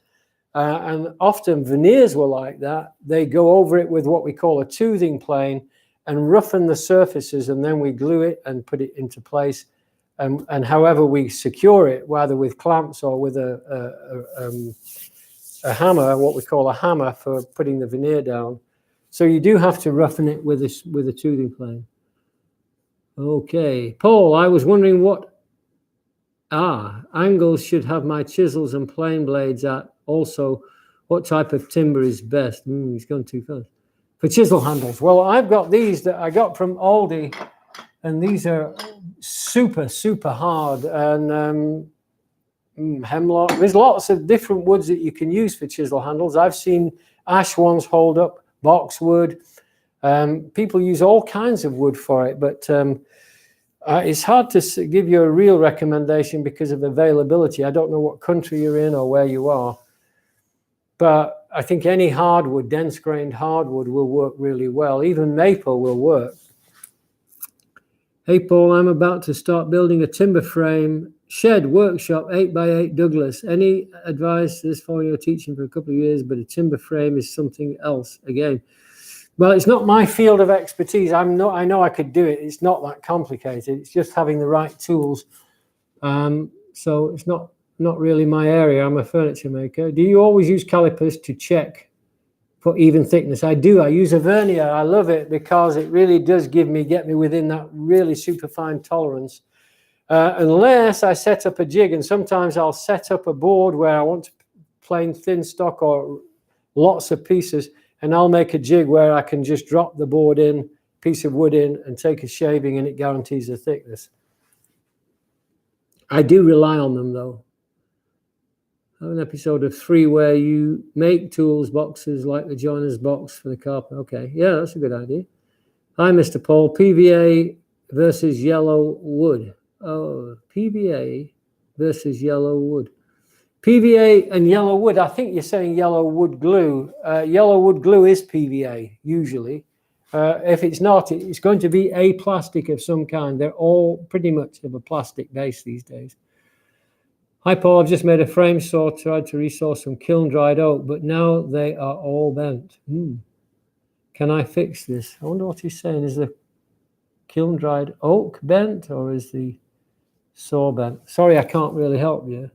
S1: and often veneers were like that, they go over it with what we call a toothing plane and roughen the surfaces, and then we glue it and put it into place. And however we secure it, whether with clamps or with a hammer, what we call a hammer for putting the veneer down. So you do have to roughen it with a toothing plane. Okay, Paul, I was wondering what angles should have my chisels and plane blades at. Also, what type of timber is best? He's gone too fast. For chisel handles, well, I've got these that I got from Aldi, and these are super, super hard. And hemlock, there's lots of different woods that you can use for chisel handles. I've seen ash ones hold up, boxwood. People use all kinds of wood for it, but it's hard to give you a real recommendation because of availability. I don't know what country you're in or where you are, but I think any hardwood, dense-grained hardwood will work really well. Even maple will work. Hey, Paul, I'm about to start building a timber frame shed workshop, 8x8 Douglas. Any advice? This following your teaching for a couple of years, but a timber frame is something else again. Well, it's not my field of expertise. I know I could do it. It's not that complicated. It's just having the right tools. So it's not really my area. I'm a furniture maker. Do you always use calipers to check for even thickness? I do. I use a vernier. I love it because it really does get me within that really super fine tolerance. Unless I set up a jig, and sometimes I'll set up a board where I want to plain thin stock or lots of pieces, and I'll make a jig where I can just drop the board in, piece of wood in, and take a shaving, and it guarantees the thickness. I do rely on them, though. I have an episode of 3 where you make tools boxes like the joiner's box for the carpet. Okay, yeah, that's a good idea. Hi, Mr. Paul. PVA versus yellow wood. Oh, PVA versus yellow wood. PVA and yellow wood, I think you're saying yellow wood glue. Yellow wood glue is PVA, usually. If it's not, it's going to be a plastic of some kind. They're all pretty much of a plastic base these days. Hi, Paul. I've just made a frame saw, tried to resaw some kiln-dried oak, but now they are all bent. Can I fix this? I wonder what he's saying. Is the kiln-dried oak bent, or is the saw bent? Sorry, I can't really help you.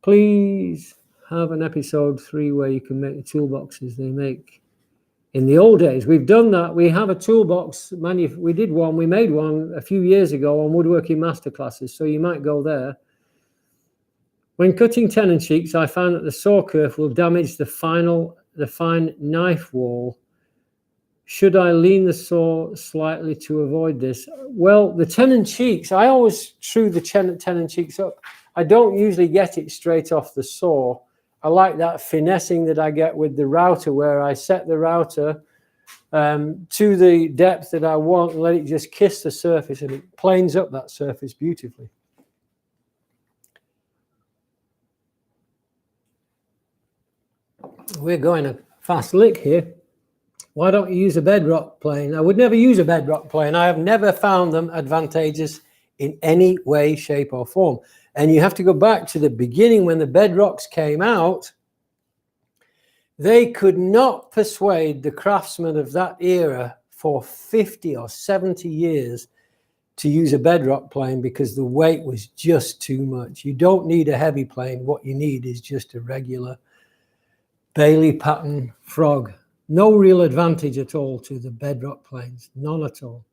S1: Please have an episode 3 where you can make the toolboxes they make in the old days. We've done that. We have a toolbox. We did one. We made one a few years ago on woodworking masterclasses, so you might go there. When cutting tenon cheeks, I found that the saw kerf will damage the fine knife wall. Should I lean the saw slightly to avoid this? Well, the tenon cheeks, I always true the tenon cheeks up. I don't usually get it straight off the saw. I like that finessing that I get with the router, where I set the router to the depth that I want and let it just kiss the surface, and it planes up that surface beautifully. We're going a fast lick here. Why don't you use a bedrock plane? I would never use a bedrock plane. I have never found them advantageous in any way, shape, or form. And you have to go back to the beginning when the bedrocks came out. They could not persuade the craftsmen of that era for 50 or 70 years to use a bedrock plane because the weight was just too much. You don't need a heavy plane. What you need is just a regular Bailey pattern frog. No real advantage at all to the bedrock planes. None at all.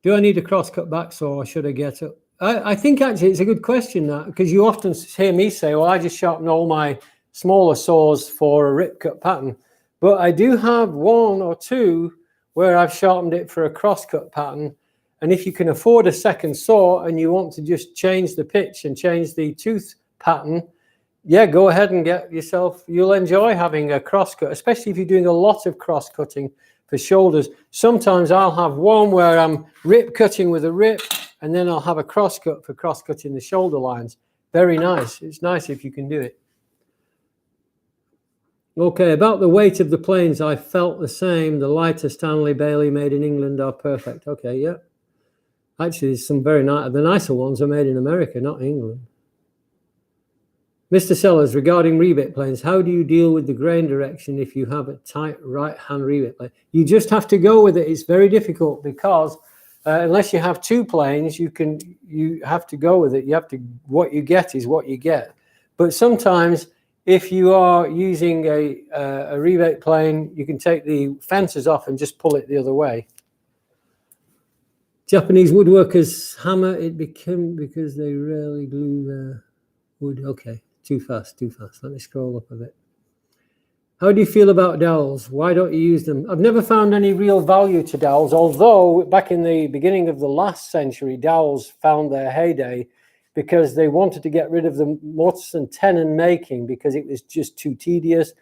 S1: Do I need a crosscut backsaw, or should I get up? I think actually it's a good question, that, because you often hear me say, well, I just sharpen all my smaller saws for a rip cut pattern. But I do have 1 or 2 where I've sharpened it for a crosscut pattern. And if you can afford a second saw and you want to just change the pitch and change the tooth pattern, yeah, go ahead and get yourself, you'll enjoy having a crosscut, especially if you're doing a lot of cross cutting for shoulders. Sometimes I'll have one where I'm rip cutting with a rip, and then I'll have a crosscut for cross cutting the shoulder lines. Very nice. It's nice if you can do it. Okay, about the weight of the planes, I felt the same. The lighter Stanley Bailey made in England are perfect. Okay, yeah. Actually, there's some very nice, the nicer ones are made in America, not England. Mr. Sellers, regarding rebate planes, how do you deal with the grain direction if you have a tight right-hand rebate plane? You just have to go with it. It's very difficult because unless you have two planes, you have to go with it. You have to, what you get is what you get. But sometimes if you are using a rebate plane, you can take the fences off and just pull it the other way. Japanese woodworkers hammer it because they rarely glue their wood. Okay. Too fast. Let me scroll up a bit. How do you feel about dowels? Why don't you use them? I've never found any real value to dowels, although back in the beginning of the last century, dowels found their heyday because they wanted to get rid of the mortise and tenon making because it was just too tedious.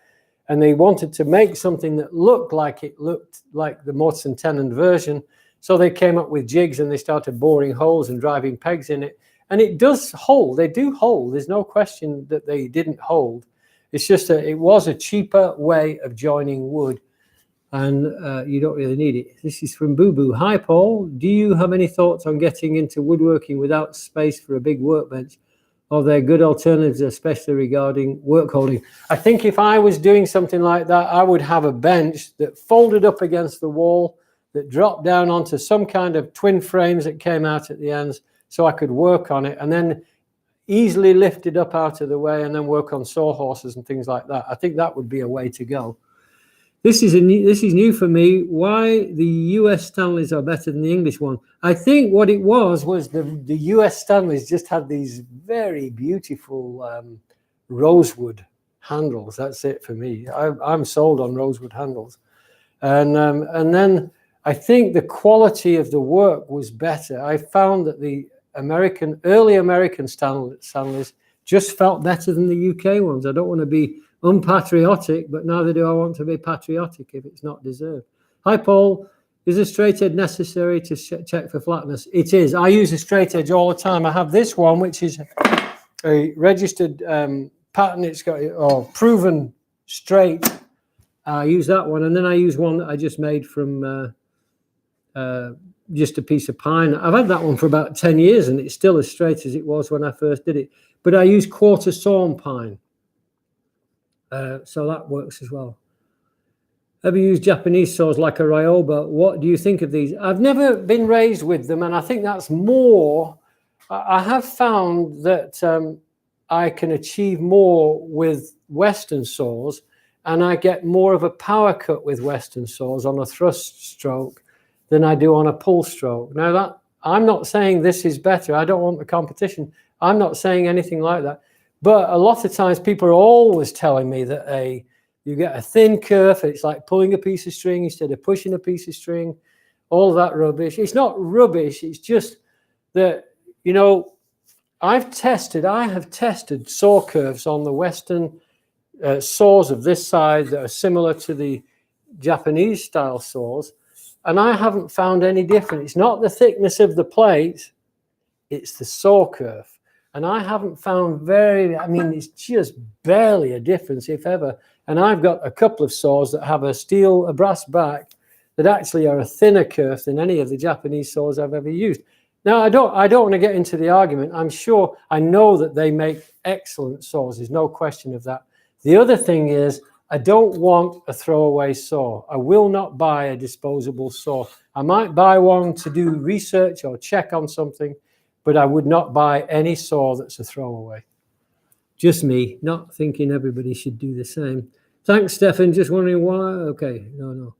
S1: And they wanted to make something that looked like the mortise and tenon version. So they came up with jigs and they started boring holes and driving pegs in it. And it does hold. They do hold. There's no question that they didn't hold. It's just that it was a cheaper way of joining wood, and you don't really need it. This is from Boo Boo. Hi, Paul. Do you have any thoughts on getting into woodworking without space for a big workbench? Are there good alternatives, especially regarding work holding? I think if I was doing something like that, I would have a bench that folded up against the wall, that dropped down onto some kind of twin frames that came out at the ends, so I could work on it and then easily lift it up out of the way and then work on sawhorses and things like that. I think that would be a way to go. This is new for me. Why the US Stanleys are better than the English one? I think what it was the US Stanleys just had these very beautiful rosewood handles. That's it for me. I'm sold on rosewood handles. And then I think the quality of the work was better. I found that the early American Stanleys just felt better than the UK ones. I don't want to be unpatriotic, but neither do I want to be patriotic if it's not deserved. Hi, Paul. Is a straight edge necessary to check for flatness? It is. I use a straight edge all the time. I have this one, which is a registered pattern. It's got proven straight. I use that one, and then I use one that I just made from just a piece of pine. I've had that one for about 10 years and it's still as straight as it was when I first did it. But I use quarter sawn pine. So that works as well. Have you used Japanese saws like a Ryoba? What do you think of these? I've never been raised with them, and I think that's more. I have found that I can achieve more with Western saws, and I get more of a power cut with Western saws on a thrust stroke than I do on a pull stroke. Now, that I'm not saying this is better. I don't want the competition. I'm not saying anything like that. But a lot of times people are always telling me that you get a thin kerf. It's like pulling a piece of string instead of pushing a piece of string. All that rubbish. It's not rubbish. It's just that, you know, I have tested saw curves on the Western saws of this side that are similar to the Japanese style saws. And I haven't found any different. It's not the thickness of the plate, it's the saw curve. And I haven't found it's just barely a difference, if ever. And I've got a couple of saws that have a brass back that actually are a thinner curve than any of the Japanese saws I've ever used. Now, I don't want to get into the argument. I know that they make excellent saws. There's no question of that. The other thing is, I don't want a throwaway saw. I will not buy a disposable saw. I might buy one to do research or check on something, but I would not buy any saw that's a throwaway. Just me, not thinking everybody should do the same. Thanks, Stefan. Just wondering why. Okay, no.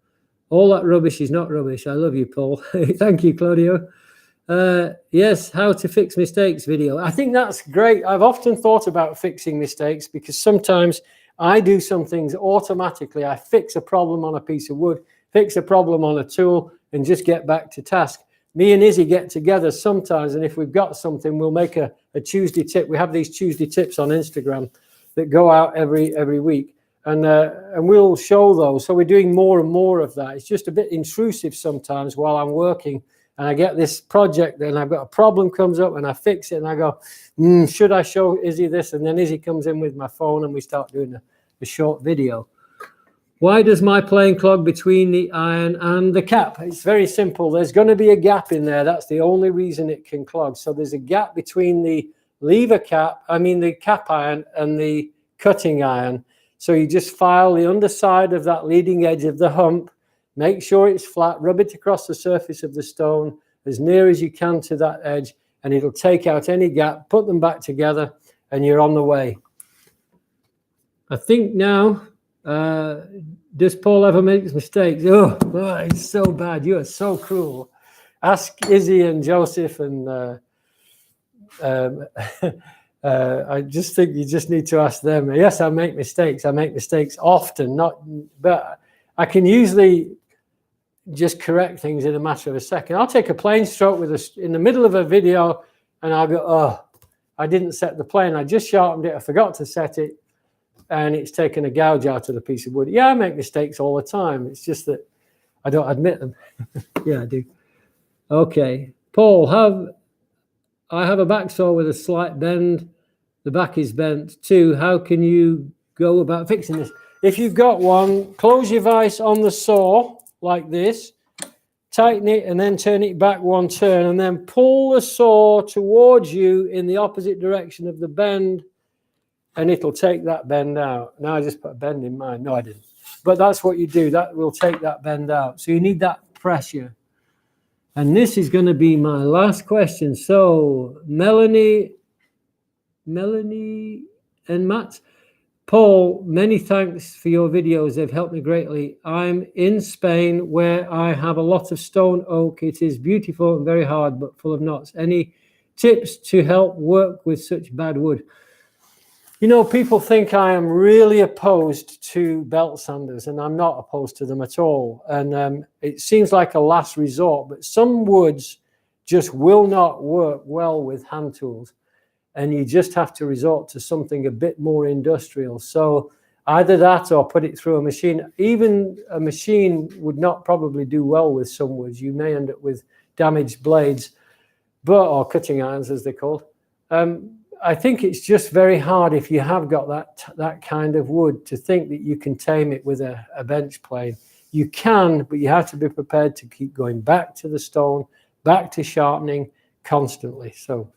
S1: All that rubbish is not rubbish. I love you, Paul. Thank you, Claudio. Yes, how to fix mistakes video. I think that's great. I've often thought about fixing mistakes because sometimes I do some things automatically. I fix a problem on a piece of wood, fix a problem on a tool, and just get back to task. Me and Izzy get together sometimes, and if we've got something, we'll make a Tuesday tip. We have these Tuesday tips on Instagram that go out every week, and we'll show those. So we're doing more and more of that. It's just a bit intrusive sometimes while I'm working, and I get this project, then I've got a problem comes up, and I fix it, and I go, should I show Izzy this? And then Izzy comes in with my phone, and we start doing a short video. Why does my plane clog between the iron and the cap? It's very simple. There's going to be a gap in there. That's the only reason it can clog. So there's a gap between the lever cap, the cap iron, and the cutting iron. So you just file the underside of that leading edge of the hump, make sure it's flat, rub it across the surface of the stone as near as you can to that edge, and it'll take out any gap, put them back together, and you're on the way. I think now, does Paul ever make mistakes? Oh, it's so bad. You are so cruel. Ask Izzy and Joseph and I just think you just need to ask them. Yes, I make mistakes. I make mistakes often, but I can usually just correct things in a matter of a second. I'll take a plane stroke in the middle of a video, and I'll go, oh, I didn't set the plane. I just sharpened it. I forgot to set it, and it's taken a gouge out of the piece of wood. Yeah, I make mistakes all the time. It's just that I don't admit them. Yeah, I do. Okay, Paul, I have a back saw with a slight bend. The back is bent too. How can you go about fixing this? If you've got one, close your vise on the saw like this, tighten it, and then turn it back one turn, and then pull the saw towards you in the opposite direction of the bend, and it'll take that bend out. Now I just put a bend in mine. No, I didn't. But that's what you do. That will take that bend out. So you need that pressure. And this is going to be my last question. So Melanie and Matt, Paul, many thanks for your videos. They've helped me greatly. I'm in Spain where I have a lot of stone oak. It is beautiful and very hard, but full of knots. Any tips to help work with such bad wood? You know, people think I am really opposed to belt sanders, and I'm not opposed to them at all. And it seems like a last resort, but some woods just will not work well with hand tools. And you just have to resort to something a bit more industrial. So either that or put it through a machine. Even a machine would not probably do well with some woods. You may end up with damaged blades, or cutting irons as they're called. I think it's just very hard if you have got that kind of wood to think that you can tame it with a bench plane. You can, but you have to be prepared to keep going back to the stone, back to sharpening constantly. So.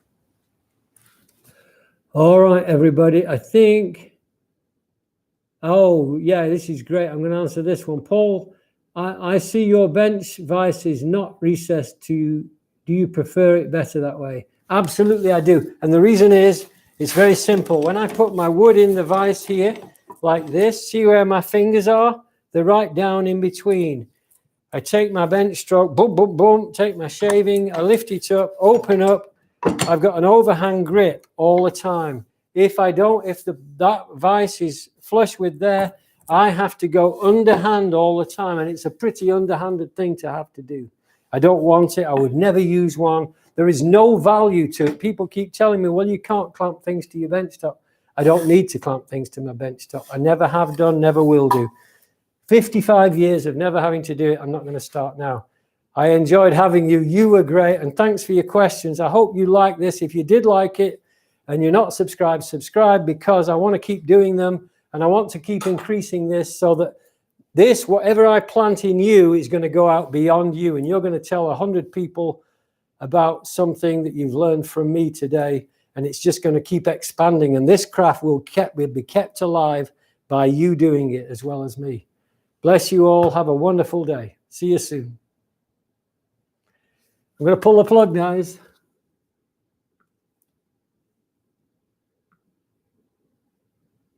S1: All right, everybody, I think, oh, yeah, this is great. I'm going to answer this one. Paul, I see your bench vise is not recessed. Do you prefer it better that way? Absolutely, I do. And the reason is, it's very simple. When I put my wood in the vise here, like this, see where my fingers are? They're right down in between. I take my bench stroke, boom, boom, boom, take my shaving, I lift it up, open up. I've got an overhang grip all the time. If that vise is flush with there, I have to go underhand all the time, and it's a pretty underhanded thing to have to do. I don't want it. I would never use one. There is no value to it. People keep telling me, well, you can't clamp things to your bench top. I don't need to clamp things to my bench top. I never have done, never will do. 55 years of never having to do it. I'm not going to start now. I enjoyed having you. You were great, and thanks for your questions. I hope you like this. If you did like it and you're not subscribed, subscribe, because I want to keep doing them, and I want to keep increasing this so that whatever I plant in you is going to go out beyond you, and you're going to tell 100 people about something that you've learned from me today, and it's just going to keep expanding, and this craft will be kept alive by you doing it as well as me. Bless you all. Have a wonderful day. See you soon. I'm going to pull the plug, guys.